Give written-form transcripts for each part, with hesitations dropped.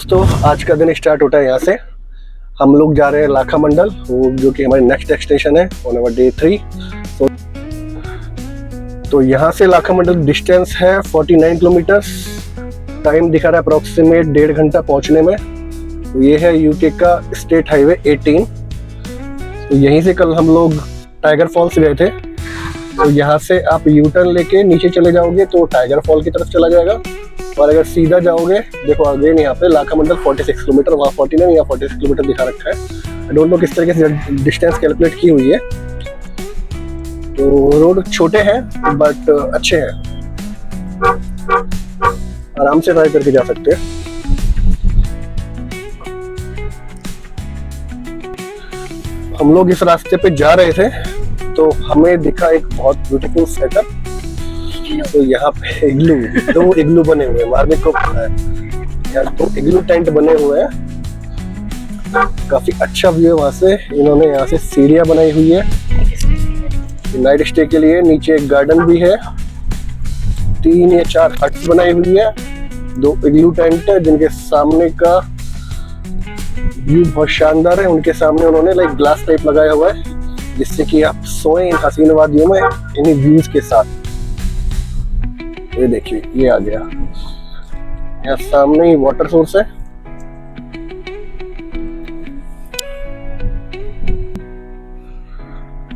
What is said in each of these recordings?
दोस्तों आज का दिन स्टार्ट होता है यहाँ से। हम लोग जा रहे हैं लाखा मंडल, वो जो कि हमारी नेक्स्ट डेस्टिनेशन है ऑन अवर डे 3। तो यहाँ से लाखा मंडल डिस्टेंस है 49 किलोमीटर। टाइम दिखा रहा है अप्रोक्सीमेट 1.5 घंटा पहुँचने में। तो ये है यूके का स्टेट हाईवे 18। तो यहीं से कल हम लोग टाइगर फॉल्स गए थे। तो यहाँ से आप यू टर्न लेके नीचे चले जाओगे तो टाइगर फॉल की तरफ चला जाएगा, और अगर सीधा जाओगे, देखो अगेन यहाँ पे लाखा मंडल 46 किलोमीटर, वहाँ 49 या 46 किलोमीटर दिखा रखा है। आई डोंट नो किस तरीके से डिस्टेंस कैलकुलेट की हुई है। तो रोड छोटे हैं बट अच्छे हैं, आराम से ड्राइव करके जा सकते हैं। हम लोग इस रास्ते पे जा रहे थे तो हमें दिखा एक बहुत ब्यूटीफुल सेटअप। तो यहाँ पे दो इग्लू बने हुए हैं, मार्मिक को पता है यार, 2 इग्लू टेंट बने हुए हैं। काफी अच्छा व्यू है वहां से। इन्होंने यहाँ से सीढ़ियां बनाई हुई है नाइट स्टे के लिए। नीचे एक गार्डन भी है, 3 या 4 हट्स बनाई हुई है, 2 इग्लू टेंट है जिनके सामने का व्यू बहुत शानदार है। उनके सामने उन्होंने लाइक ग्लास टाइप लगाया हुआ है जिससे कि आप सोए इन हसीन वादियों में इन्हीं व्यूज के साथ। ये देखिए ये आ गया, यहाँ सामने ही वाटर सोर्स है।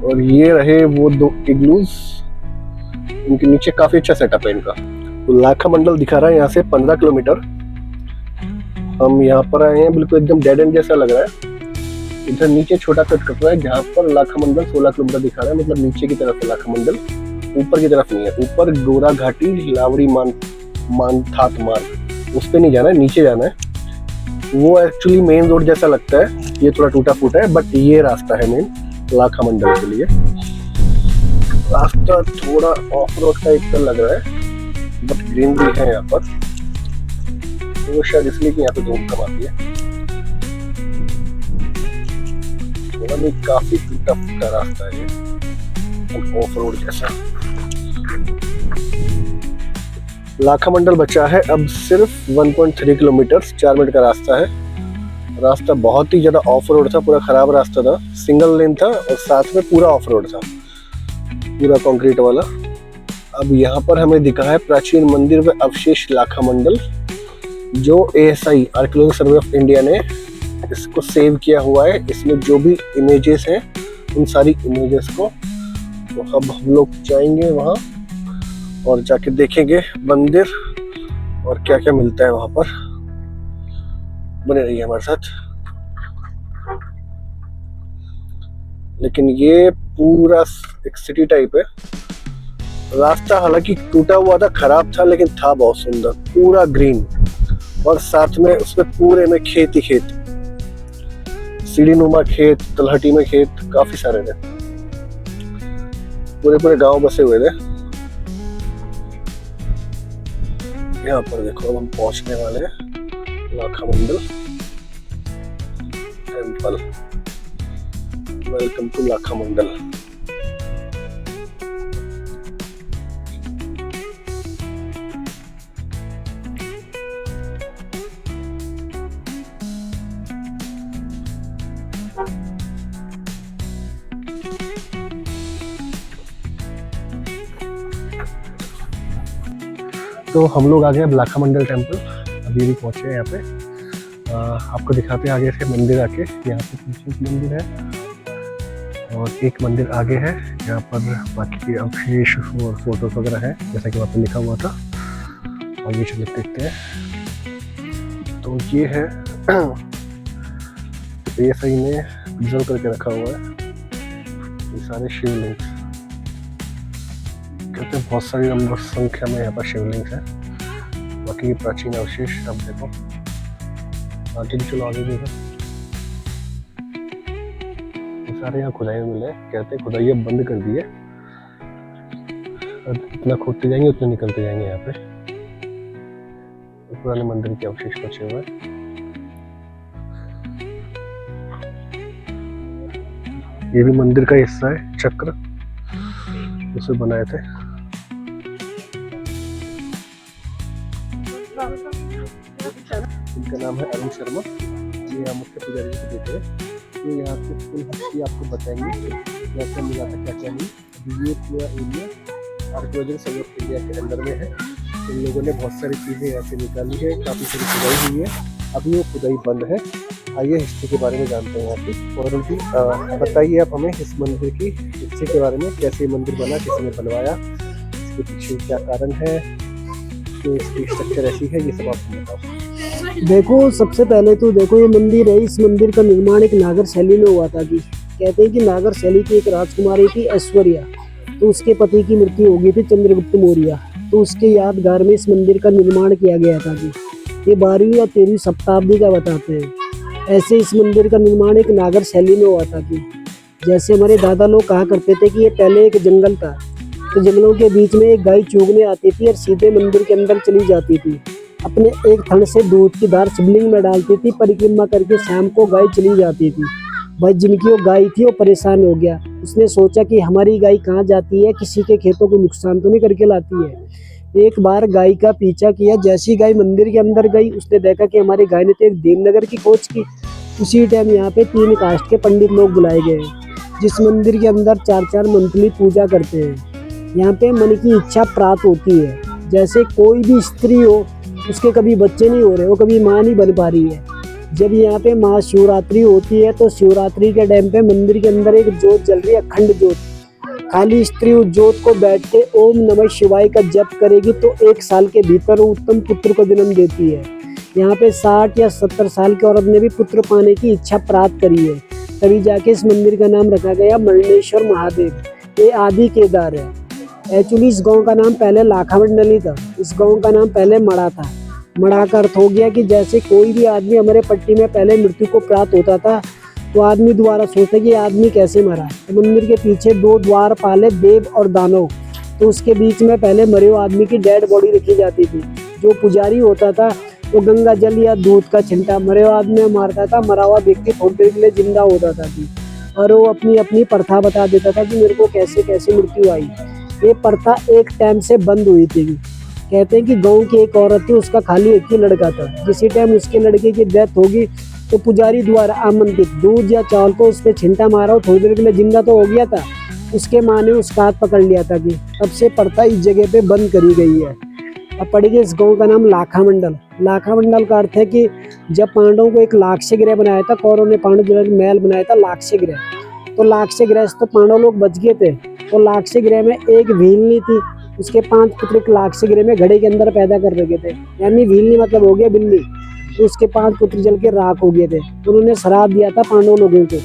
और ये रहे वो 2 इग्लूज, इनके नीचे काफी अच्छा सेटअप है इनका। तो लाखा मंडल दिखा रहा है यहाँ से 15 किलोमीटर। हम यहाँ पर आए हैं, बिल्कुल एकदम डेड एंड जैसा लग रहा है। इधर नीचे छोटा कट कट रहा है जहाँ पर लाखा मंडल 16 किलोमीटर दिखा रहा है, मतलब नीचे की तरफ है लाखा मंडल, ऊपर की तरफ नहीं है। ऊपर गोरा घाटी, लावड़ी मानथात मार्ग, उस पे नहीं जाना है, नीचे जाना है। वो एक्चुअली मेन रोड जैसा लगता है, ये थोड़ा टूटा फूटा है, बट ये रास्ता है मेन लाखा मंडल के लिए। रास्ता थोड़ा ऑफ रोड टाइप का लग रहा है, बट ग्रीन भी है यहाँ पर, वो शायद इसलिए कि यहाँ पे धूप कम आती है। थोड़ा भी काफी टूटा फूटा रास्ता है ये, ऑफ रोड जैसा। लाखा मंडल बचा है अब सिर्फ 1.3 किलोमीटर, 4 मिनट का रास्ता है। रास्ता बहुत ही ज्यादा ऑफ रोड था, पूरा खराब रास्ता था, सिंगल लेन था और साथ में पूरा ऑफ रोड था, पूरा कंक्रीट वाला। अब यहाँ पर हमें दिखा है प्राचीन मंदिर व अवशेष लाखा मंडल, जो ASI archaeological survey of India ने इसको सेव किया हुआ है। इसमें जो भी इमेजेस हैं उन सारी इमेजेस को, तो अब हम लोग जाएंगे वहाँ और जाके देखेंगे मंदिर और क्या क्या मिलता है वहाँ पर। बने रहिए हमारे साथ। लेकिन ये पूरा एक सिटी टाइप है। रास्ता हालांकि टूटा हुआ था, खराब था, लेकिन था बहुत सुंदर, पूरा ग्रीन, और साथ में उसमें पूरे में खेत ही खेत, सीढ़ी नुमा खेत, तलहटी में खेत, काफी सारे थे, पूरे गांव बसे हुए थे। यहाँ पर देखो अब हम पहुंचने वाले हैं लाखा मंडल टेम्पल। वेलकम टू लाखा मंडल। तो हम लोग आ गए अब लाखा मंडल टेम्पल, अभी भी पहुंचे हैं यहाँ पे। आपको दिखाते हैं आगे से मंदिर आके। यहाँ पे पीछे एक मंदिर है और एक मंदिर आगे है, यहाँ पर बाकी के अवशेष और फोटोज वगैरह है जैसा कि वहाँ पे लिखा हुआ था। आगे चले देखते हैं। तो ये है ASI ने प्रिजर्व करके रखा हुआ है ये सारे शिवलिंग। कहते हैं बहुत सारी नंबर संख्या में यहाँ पर शिवलिंग है। बाकी ये प्राचीन अवशेष अब देखो, आगे भी चलो, आगे भी है। ये सारे यहाँ खुदाई मिले, कहते हैं खुदाई अब बंद कर दी है, इतना खोदते जाएंगे उतने निकलते जाएंगे। यहाँ पे पुराने मंदिर के अवशेष बचे हुए हैं। ये भी मंदिर का हिस्सा है, चक्र उसे बनाए थे। जिसका नाम है अरुण शर्मा, ये यहाँ मुख्य पुजारी को देते हैं। तो यहाँ की फुल हिस्ट्री आपको बताएंगे, कैसे मिला था, क्या क्या नहीं। अभी ये पूरा area archaeological survey of India के अंदर में है। इन लोगों ने बहुत सारी चीज़ें यहाँ से निकाली है, काफ़ी सारी खुदाई हुई है। अभी वो खुदाई बंद है। आइए हिस्ट्री के बारे में जानते हैं यहाँ की। और उनकी बताइए आप हमें इस मंदिर की हिस्ट्री के बारे में, कैसे मंदिर बना, किसने बनवाया, इसके पीछे क्या कारण है, तो इसकी स्ट्रक्चर ऐसी है, ये सब आप बताओ। देखो, सबसे पहले तो देखो ये मंदिर है, इस मंदिर का निर्माण एक नागर शैली में हुआ था। कि कहते हैं कि नागर शैली की एक राजकुमारी थी ऐश्वर्या, तो उसके पति की मृत्यु हो गई थी चंद्रगुप्त मौर्य, तो उसके यादगार में इस मंदिर का निर्माण किया गया था। कि ये 12वीं या 13वीं शताब्दी का बताते हैं। ऐसे इस मंदिर का निर्माण एक नागर शैली में हुआ था। कि जैसे हमारे दादा लोग कहा करते थे कि ये पहले एक जंगल था, तो जंगलों के बीच में एक गाय चूगने आती थी और सीधे मंदिर के अंदर चली जाती थी। अपने एक थन से दूध की धार शिवलिंग में डालती थी, परिक्रमा करके शाम को गाय चली जाती थी। भाई जिनकी वो गाय थी वो परेशान हो गया, उसने सोचा कि हमारी गाय कहाँ जाती है, किसी के खेतों को नुकसान तो नहीं करके लाती है। एक बार गाय का पीछा किया, जैसी गाय मंदिर के अंदर गई उसने देखा कि हमारी गाय ने तो एक देवनगर की खोज की। उसी टाइम यहाँ पे 3 कास्ट के पंडित लोग बुलाए गए, जिस मंदिर के अंदर 4-4 मंथली पूजा करते हैं। यहाँ पे मन की इच्छा प्राप्त होती है। जैसे कोई भी स्त्री हो, उसके कभी बच्चे नहीं हो रहे, वो कभी माँ नहीं बन पा रही है। जब यहाँ पे महाशिवरात्रि होती है तो शिवरात्रि के टाइम पे मंदिर के अंदर एक जोत जल रही है, अखंड जोत। खाली स्त्री उस जोत को बैठ के ओम नमः शिवाय का जप करेगी तो 1 साल के भीतर वो उत्तम पुत्र को जन्म देती है। यहाँ पे 60 या 70 साल की औरत ने भी पुत्र पाने की इच्छा प्राप्त करी है, तभी जाके इस मंदिर का नाम रखा गया मरणेश्वर महादेव। ये आदि केदार है। एक्चुअली इस गांव का नाम पहले लाखामंडली था। इस गांव का नाम पहले मड़ा था। मड़ा का अर्थ हो गया कि जैसे कोई भी आदमी हमारे पट्टी में पहले मृत्यु को प्राप्त होता था, तो आदमी दोबारा सोचता कि आदमी कैसे मरा। तो मंदिर के पीछे 2 द्वार पाले, देव और दानव, तो उसके बीच में पहले मरे हुए आदमी की डेड बॉडी रखी जाती थी। जो पुजारी होता था वो गंगा जल या दूध का छिंटा मरे हुए आदमी में मारता था। मरा हुआ व्यक्ति थोड़ी देर के लिए जिंदा हो जाता था और वो अपनी अपनी प्रथा बता देता था कि मेरे को कैसे कैसे मृत्यु आई। ये प्रथा एक टाइम से बंद हुई थी। कहते हैं कि गांव की एक औरत थी, उसका खाली एक ही लड़का था। जिसी टाइम उसके लड़के की डेथ होगी तो पुजारी द्वारा आमंत्रित दूध या चावल को उस पर छिंटा मारा, थोड़ी देर के लिए जिंदा तो हो गया था। उसके माँ ने उसका हाथ पकड़ लिया था। कि तब से प्रथा इस जगह पे बंद करी गई है। अब पढ़िए, इस गांव का नाम लाखामंडल। लाखामंडल का अर्थ है कि जब पांडवों को एक लाक्ष्य गृह बनाया था, कौरवों ने पांडव महल बनाया था लाक्ष्य गृह, तो लाक्ष्य गृह से तो पांडव लोग बच गए थे। तो लाक्ष्य गृह में एक भीलनी थी, उसके 5 पुत्र लाक्ष्य गृह में घड़े के अंदर पैदा कर रखे थे। यानी भीलनी मतलब हो गया बिल्ली। तो उसके 5 पुत्र जल के राख हो गए थे। तो उन्होंने श्राप दिया था पांडव लोगों को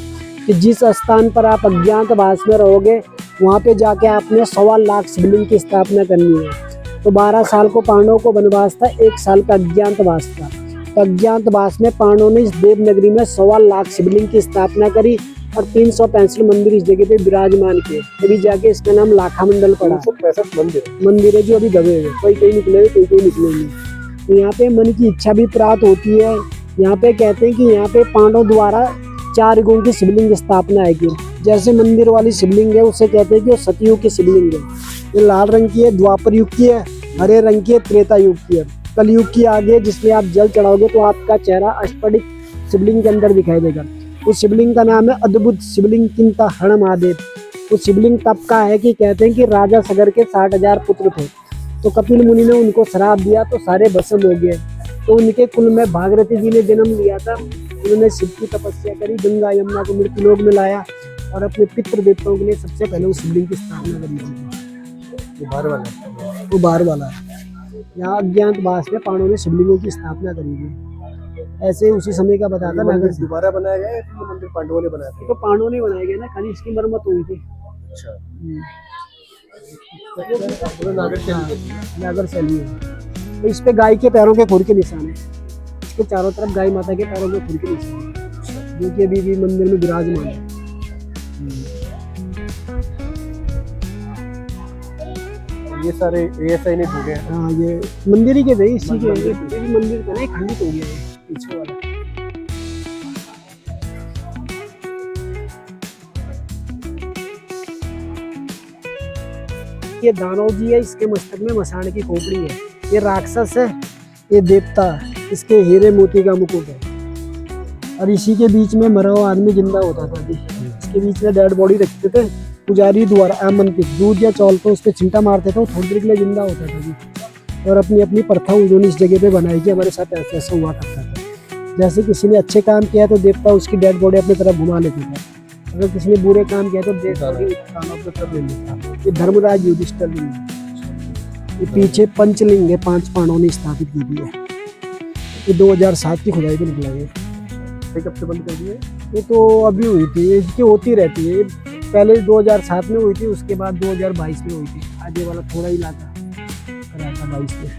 कि जिस स्थान पर आप अज्ञातवास में रहोगे वहाँ पे जाके आपने 1.25 लाख शिवलिंग की स्थापना करनी है। तो 12 साल को पांडवों को वनवास था, 1 साल का अज्ञातवास था। तो अज्ञातवास में पांडवों ने इस देवनगरी में 1.25 लाख शिवलिंग की स्थापना करी और 365 मंदिर इस जगह पे विराजमान किए, तभी जाके इसका नाम लाखामंडल पड़ा। 365 मंदिर है जो अभी दबे हुए, कोई कोई निकले हुए, कोई निकलेंगे। तो यहाँ पे मन की इच्छा भी प्राप्त होती है। यहाँ पे कहते हैं कि यहाँ पे पांडवों द्वारा 4 युगों की शिवलिंग स्थापना है। की जैसे मंदिर वाली शिवलिंग है उसे कहते हैं कि वो सतयुग की शिवलिंग है। ये लाल रंग की है, द्वापर युग की है, हरे रंग की है, त्रेता युग की है, कलयुग की आगे है, जिसमें आप जल चढ़ाओगे तो आपका चेहरा अष्टपदिक शिवलिंग के अंदर दिखाई देगा। उस शिवलिंग का नाम है अद्भुत शिवलिंग किंता हरण महादेव। उस शिवलिंग तब का है कि कहते हैं कि राजा सगर के 60,000 पुत्र थे, तो कपिल मुनि ने उनको श्राप दिया तो सारे भस्म हो गए। तो उनके कुल में भागीरथी जी ने जन्म लिया था। उन्होंने शिव की तपस्या करी, गंगा यमुना को मृत्युलोक में लाया और अपने पितृ देवताओं के लिए सबसे पहले उस शिवलिंग की स्थापना करी थी। वो बाहर वाला है। यहाँ अज्ञातवास में पांडवों ने शिवलिंगों की स्थापना करी थी। ऐसे उसी समय का बताता मंदिर दोबारा बनाया गया है, तो मंदिर पांडवों ने बनाया था। तो पांडवों ने बनाया गया ना, खाली इसकी मरम्मत हुई थी। अच्छा, नागर शैली है। तो इस पे गाय के पैरों के खुर के निशान है। इसके चारों तरफ गाय माता के पैरों के खुर के निशान है, जो कि अभी भी मंदिर में विराजमान है। ये सारे ऐसा ही नहीं टूटे हैं। हाँ, ये मंदिर ही के थे, इसी के मंदिर का नहीं खंडित हो गया है पीछे वाला। ये दानव जी है, इसके मस्तक में मसान की खोपड़ी है। ये राक्षस है, ये देवता है। इसके हीरे मोती का मुकुट है। और इसी के बीच में मरा हुआ आदमी जिंदा होता था जी। इसके बीच में डेड बॉडी रखते थे, पुजारी द्वारा आमंत्रित दूध या चौल को उस पर चिंता मारते थे, वो थोड़ी देर के लिए जिंदा होता था जी। और अपनी अपनी प्रथा उन्होंने इस जगह पे बनाई कि हमारे साथ ऐसा ऐसा हुआ करता था। जैसे किसी ने अच्छे काम किया तो देवता उसकी डेड बॉडी अपनी तरफ घुमा लेते थे, अगर किसी ने बुरे काम किया तो देवता उसकी काम अपनी तरफ ले लेता। ये धर्मराज युधिष्ठिर लिंग है। ये पीछे पंचलिंग है, 5 पांडवों ने स्थापित की थी है। ये 2007 की खुदाई पे निकला है। कब से बंद कर दिए? ये तो अभी हुई थी, इसकी होती रहती है। पहले 2007 में हुई थी, उसके बाद 2022 में हुई थी। आज ये वाला थोड़ा इलाका कराया था 22 में।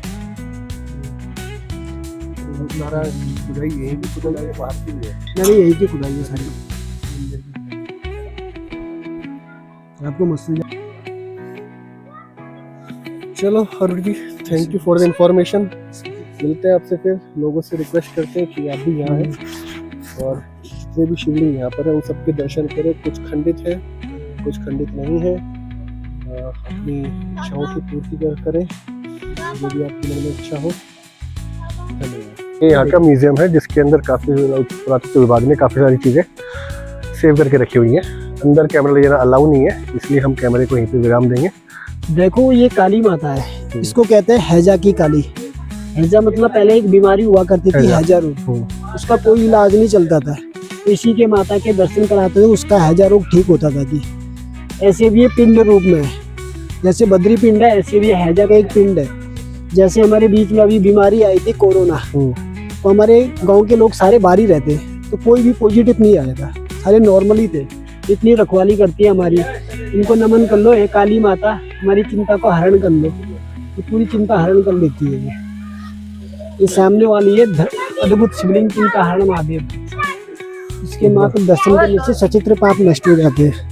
सारा खुदाई यही भी खुदाई है, बाहर की भी है। मैंने यही की खुदाई है सारी। आपको मस्त चलो Arun ji, thank you for the information. मिलते हैं आपसे फिर। लोगों से रिक्वेस्ट करते हैं कि आप भी यहाँ हैं और जितने भी शिवलिंग यहाँ पर है उन सबके दर्शन करें। कुछ खंडित है, कुछ खंडित नहीं है। अपनी इच्छाओं की पूर्ति करें, जो भी आपकी मन में इच्छा हो। धन्यवाद। ये यहाँ का म्यूजियम है जिसके अंदर काफ़ी पुरातत्व विभाग ने काफ़ी सारी चीज़ें सेव करके रखी हुई हैं। अंदर कैमरा ले जाना अलाउ नहीं है, इसलिए हम कैमरे को यहीं पे विराम देंगे। देखो ये काली माता है, इसको कहते हैं हैजा की काली। हैजा मतलब पहले एक बीमारी हुआ करती थी, हैजा रोग। उसका कोई इलाज नहीं चलता था, इसी के माता के दर्शन कराते थे, उसका हैजा रोग ठीक होता था जी। ऐसे भी ये पिंड रूप में है, जैसे बद्री पिंड है ऐसे भी हैजा का एक पिंड है। जैसे हमारे बीच में अभी बीमारी आई थी कोरोना, तो हमारे गांव के लोग सारे बाहर ही रहते, तो कोई भी पॉजिटिव नहीं आया था, सारे नॉर्मल ही थे। इतनी रखवाली करती है हमारी, इनको नमन कर लो। हे काली माता, हमारी चिंता को हरण कर लो, तो पूरी चिंता हरण कर लेती है। ये सामने वाली है अद्भुत शिवलिंग चिंता हरण महादेव। इसके मात्र दर्शन करने से सचित्र पाप नष्ट हो जाते हैं।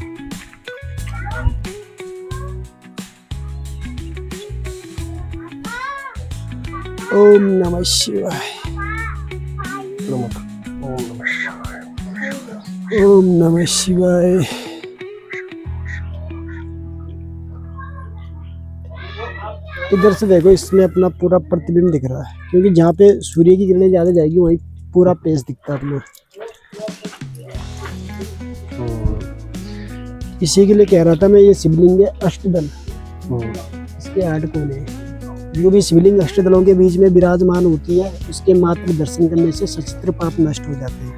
ओम नमः शिवाय, ओम नमः शिवाय। इधर से देखो, इसमें अपना पूरा प्रतिबिंब दिख रहा है, क्योंकि जहाँ पे सूर्य की किरणें ज्यादा जाएगी वहीं पूरा पेज दिखता है अपना। इसी के लिए कह रहा था मैं, ये शिवलिंग है अष्टदल। इसके 8 कोने हैं। जो भी शिवलिंग अष्टदलों के बीच में विराजमान होती है, उसके मात्र दर्शन करने से सचित्र पाप नष्ट हो जाते हैं।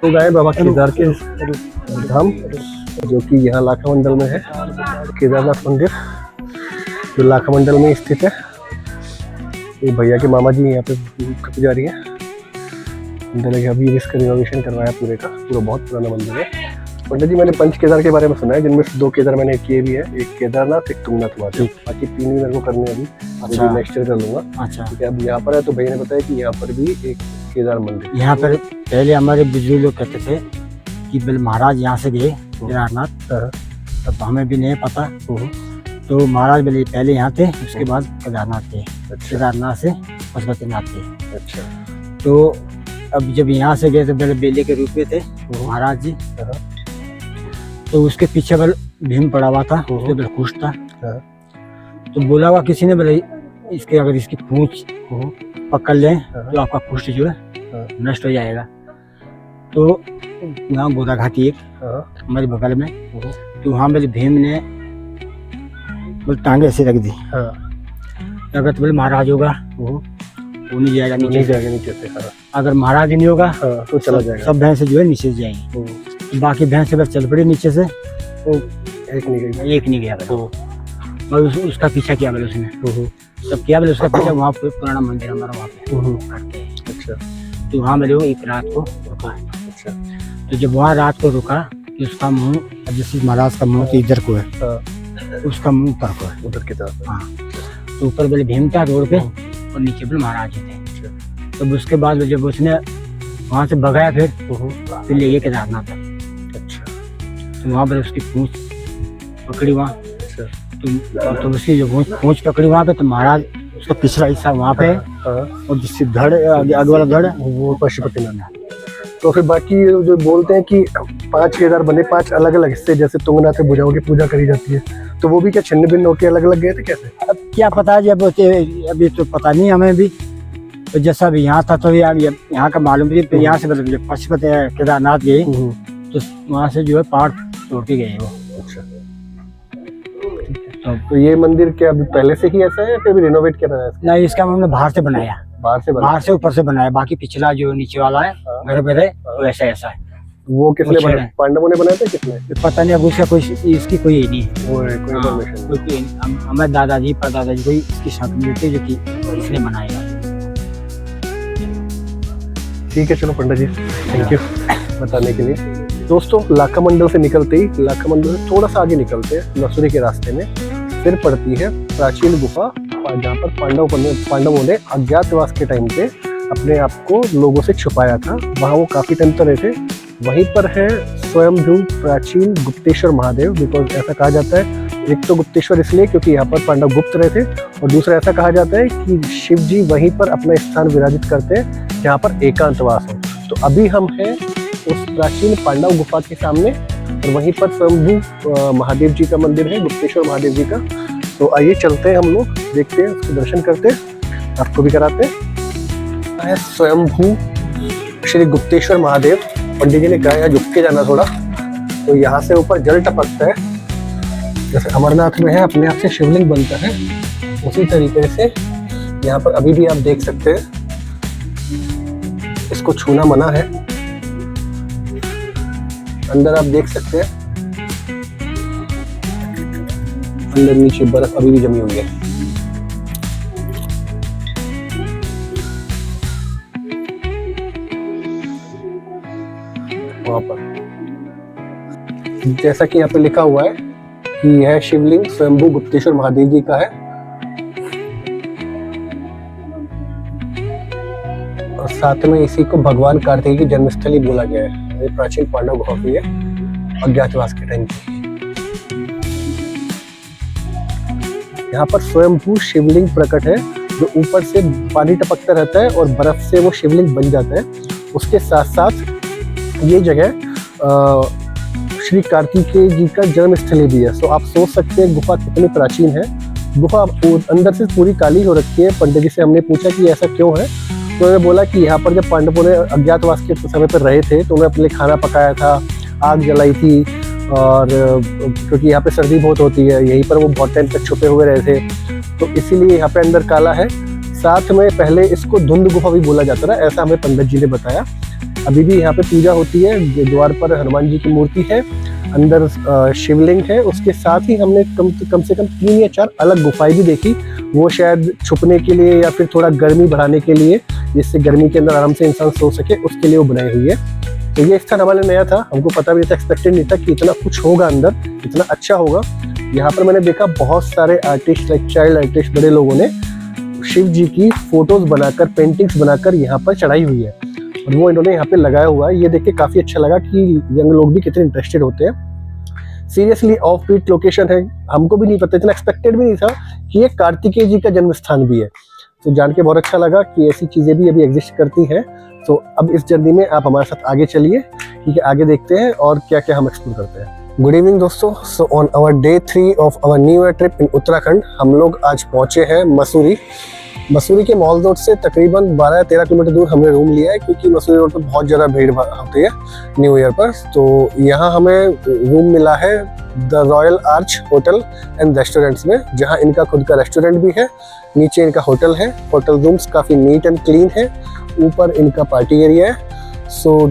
तो गए बाबा केदार के धाम, जो कि यहाँ लाखा मंडल में है। केदारनाथ मंदिर जो लाखा मंडल में स्थित है। ये भैया के मामा जी यहाँ पे पुजारी है। मंदिर है, अभी इसका रिनोवेशन करवाया पूरे का पूरा, बहुत पुराना मंदिर है। पंडित जी, मैंने 5 केदार के बारे में सुना है, जिनमें से 2 केदार मैंने किए भी है। एक केदारनाथ, एक तुंगनाथ महादेव। बाकी 3 भी मेरे को करने अभी, अच्छा। नेक्स्ट ईयर कर लूंगा। अच्छा, ठीक है। अब यहाँ पर है तो भैया ने बताया कि यहाँ पर भी एक केदार मंदिर। यहाँ पर पहले हमारे बुजुर्ग लोग कहते थे कि बिल महाराज यहाँ से गए केदारनाथ, तब हमें भी नहीं पता। तो महाराज बोले पहले यहाँ थे, उसके बाद केदारनाथ थे। केदारनाथ से पशुपतिनाथ थे। अच्छा। तो अब जब यहाँ से गए तो पहले बेले के रूप में थे महाराज जी। तो उसके पीछे बल भीम पड़ा हुआ था, उसके बल खुश था। तो बोला हुआ किसी ने, बोले इसके अगर इसकी पूंछ पकड़ लें तो आपका कुष्ठ जो है नष्ट हो जाएगा। तो वहाँ गोदा घाटी एक हमारे बगल में, तो वहाँ मेरे भीम ने बोले टांगे ऐसे रख दी। अगर तो बोले महाराज होगा वो नहीं जाएगा, नीचे जाएगा नीचे से। अगर महाराज नहीं होगा तो चला जाएगा। सब भैंसे जो है नीचे जाएंगी। बाकी भैंसे बस चल पड़ी नीचे से, एक नहीं गया। और उसका पीछा किया बोले उसने, तब किया बोले उसका पीछा। वहाँ पुराना मंदिर हमारा वहाँ पे करते हैं। अच्छा। तो वहाँ मेरे एक रात को रुका। अच्छा। तो जब वहाँ रात को रुका तो उसका मुंह, जैसे महाराज का मुंह तो इधर को है, उसका मुंह ऊपर को है, उधर की तरफ। हाँ। तो ऊपर बोले भीम था रोड पे और नीचे बोले महाराज जी थे। तब उसके बाद जब उसने वहाँ से भगाया फिर ले गए केदारनाथ। अच्छा। तो वहाँ पर उसकी पूंछ पकड़ी वहाँ। तो उसकी जो पूंछ पकड़ी वहाँ पे, तो महाराज उसका पिछला हिस्सा वहाँ पे है, हाँ, और जिससे धड़ आगे वाला धड़ वो पशुपतिनाथ है। तो फिर बाकी जो बोलते हैं कि 5 केदार बने, 5 अलग अलग हिस्से, जैसे तुंगनाथ में भुजाओं की पूजा करी जाती है, तो वो भी क्या छिन्न भिन्न होकर अलग अलग गए थे कैसे? अब क्या पता है, जब अभी तो पता नहीं हमें भी, तो जैसा भी यहाँ था तो यहाँ का मालूम भी, फिर यहाँ से मतलब जब पशुपति केदारनाथ गए तो वहाँ से जो है पहाड़ तोड़ के गए वो। अच्छा, तो ये मंदिर क्या अभी पहले से ही ऐसा है या फिर भी रिनोवेट किया है? नहीं, इसका हमने बाहर से बनाया, बाहर से बाहर से ऊपर से बनाया, बाकी पिछला जो नीचे वाला है घर पे तो ऐसा ऐसा है। वो किसने बनाया? पांडवों ने बनाया था किसने? पता नहीं, अब उसका कोई इसकी कोई ये नहीं है, वो कोई इन्फॉर्मेशन कोई हमारे दादाजी परदादाजी कोई इसकी शक नहीं थी जो कि इसने बनाया। ठीक है, चलो पंडित जी, थैंक यू बताने के लिए। दोस्तों, लाखा मंडल से निकलते ही, लाखा मंडल से थोड़ा सा आगे निकलते हैं मसूरी के रास्ते में फिर पड़ती है प्राचीन गुफा, जहाँ पर पांडवों ने अज्ञातवास के टाइम पे अपने आप को लोगों से छुपाया था। वहाँ वो काफी टाइम तक रहे थे। वहीं पर है स्वयंभू प्राचीन गुप्तेश्वर महादेव, बिकॉज ऐसा कहा जाता है, एक तो गुप्तेश्वर इसलिए क्योंकि यहाँ पर पांडव गुप्त रहे थे, और दूसरा ऐसा कहा जाता है कि शिव जी वहीं पर अपना स्थान विराजित करते हैं जहाँ पर एकांतवास हो। तो अभी हम हैं उस प्राचीन पांडव गुफा के सामने, और वहीं पर स्वयंभू महादेव जी का मंदिर है, गुप्तेश्वर महादेव जी का। तो आइए चलते हैं, हम लोग देखते हैं, उसके दर्शन करते हैं, आपको भी कराते हैं। स्वयंभू श्री गुप्तेश्वर महादेव, पंडित जी ने कहा है झुक के जाना थोड़ा, तो यहाँ से ऊपर जल टपकता है, जैसे अमरनाथ में है अपने आप से शिवलिंग बनता है, उसी तरीके से यहाँ पर अभी भी आप देख सकते हैं। इसको छूना मना है, अंदर आप देख सकते हैं, अंदर नीचे बर्फ अभी भी जमी हुई है। वहां पर जैसा कि यहाँ पे लिखा हुआ है कि यह शिवलिंग स्वयंभू गुप्तेश्वर महादेव जी का है, और साथ में इसी को भगवान कार्तिकेय की जन्मस्थली बोला गया है। ये प्राचीन पांडव गुफा भी है अज्ञातवास के टाइम की। यहाँ पर स्वयंभू शिवलिंग प्रकट है, जो ऊपर से पानी टपकता रहता है और बर्फ से वो शिवलिंग बन जाता है। उसके साथ साथ ये जगह श्री कार्तिकेय जी का जन्मस्थली भी है। सो आप सोच सकते हैं गुफा कितनी प्राचीन है। गुफा अंदर से पूरी काली हो रखी है। पंडित जी से हमने पूछा कि ऐसा क्यों है, तो उन्होंने बोला कि यहाँ पर जब पांडवों ने अज्ञातवास के समय पर रहे थे तो उन्होंने अपने लिए खाना पकाया था, आग जलाई थी, और क्योंकि यहाँ पे सर्दी बहुत होती है, यहीं पर वो बहुत टाइम तक छुपे हुए रहे थे, तो इसीलिए यहाँ पे अंदर काला है। साथ में पहले इसको धुंध गुफा भी बोला जाता था, ऐसा हमें पंडित जी ने बताया। अभी भी यहाँ पे पूजा होती है। द्वार पर हनुमान जी की मूर्ति है, अंदर शिवलिंग है। उसके साथ ही हमने कम से कम 3 या 4 अलग गुफाएं भी देखी, वो शायद छुपने के लिए या फिर थोड़ा गर्मी बढ़ाने के लिए, जिससे गर्मी के अंदर आराम से इंसान सो सके, उसके लिए वो बनाई हुई है। तो ये स्थान हमारे नया था, हमको पता भी था, एक्सपेक्टेड नहीं था कि इतना कुछ होगा अंदर, इतना अच्छा होगा। यहाँ पर मैंने देखा बहुत सारे आर्टिस्ट, लाइक चाइल्ड आर्टिस्ट, बड़े लोगों ने शिव जी की फोटोज बनाकर, पेंटिंग्स बनाकर यहाँ पर चढ़ाई हुई है, और वो इन्होंने यहाँ पे लगाया हुआ है। ये देख के काफी अच्छा लगा कि यंग लोग भी कितने इंटरेस्टेड होते हैं। सीरियसली ऑफ बीट लोकेशन है, हमको भी नहीं पता, इतना एक्सपेक्टेड भी नहीं था कि ये कार्तिकेय जी का जन्म स्थान भी है। तो जान के बहुत अच्छा लगा कि ऐसी चीजें भी अभी एग्जिस्ट करती हैं। तो अब इस जर्नी में आप हमारे साथ आगे चलिए, ठीक है, आगे देखते हैं और क्या क्या हम एक्सप्लोर करते हैं। गुड इवनिंग दोस्तों। So on our day 3 of our new year trip in Uttarakhand, हम लोग आज पहुंचे हैं मसूरी। मसूरी के मॉल रोड से तकरीबन 12-13 किलोमीटर दूर हमने रूम लिया है, क्योंकि मसूरी रोड पर बहुत ज़्यादा भीड़ होती है न्यू ईयर पर। तो यहाँ हमें रूम मिला है the royal arch hotel and restaurants में, जहाँ इनका खुद का रेस्टोरेंट भी है, नीचे इनका होटल है। होटल रूम्स काफ़ी नीट एंड क्लीन है, ऊपर इनका पार्टी एरिया है। So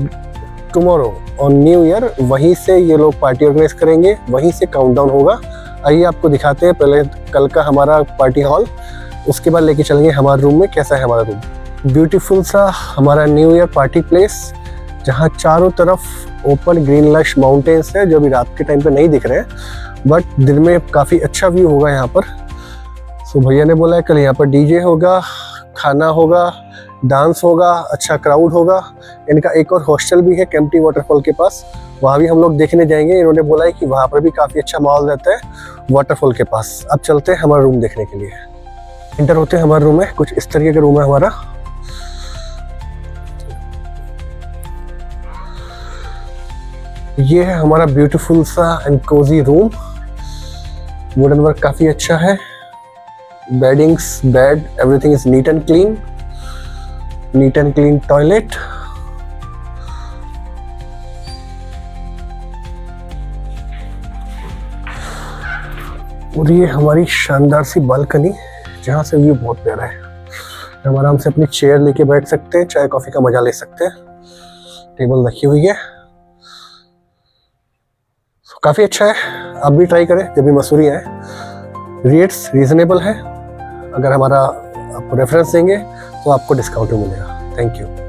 tomorrow on new year वहीं से ये लोग पार्टी ऑर्गेनाइज करेंगे, वहीं से काउंटडाउन होगा। आइए आपको दिखाते हैं पहले कल का हमारा पार्टी हॉल, उसके बाद लेके चलेंगे हमारे रूम में कैसा है हमारा रूम। ब्यूटीफुल सा हमारा न्यू ईयर पार्टी प्लेस, जहाँ चारों तरफ ओपन ग्रीन लश माउंटेन्स है, जो अभी रात के टाइम पे नहीं दिख रहे हैं, बट दिन में काफ़ी अच्छा व्यू होगा यहाँ पर। सो भैया ने बोला है कल यहाँ पर डीजे होगा, खाना होगा, डांस होगा, अच्छा क्राउड होगा। इनका एक और हॉस्टल भी है केम्प्टी वाटरफॉल के पास, वहाँ भी हम लोग देखने जाएंगे। इन्होंने बोला है कि वहाँ पर भी काफ़ी अच्छा माहौल रहता है वाटरफॉल के पास। अब चलते हैं हमारा रूम देखने के लिए। इंटर होते हैं हमारे रूम में, कुछ इस तरीके का रूम है हमारा। ये है हमारा ब्यूटीफुल सा and cosy room. Wooden work काफ़ी अच्छा है। Beddings, bed, everything is neat and clean. Neat and clean toilet. और ये हमारी शानदार सी बालकनी, जहाँ से व्यू बहुत प्यारा है। हम आराम से अपनी चेयर लेके बैठ सकते हैं, चाय कॉफी का मजा ले सकते हैं। टेबल रखी हुई है, काफी अच्छा है। आप भी ट्राई करें जब भी मसूरी आए। रेट्स रीजनेबल है, अगर हमारा आप रेफरेंस देंगे तो आपको डिस्काउंट भी मिलेगा। Thank you.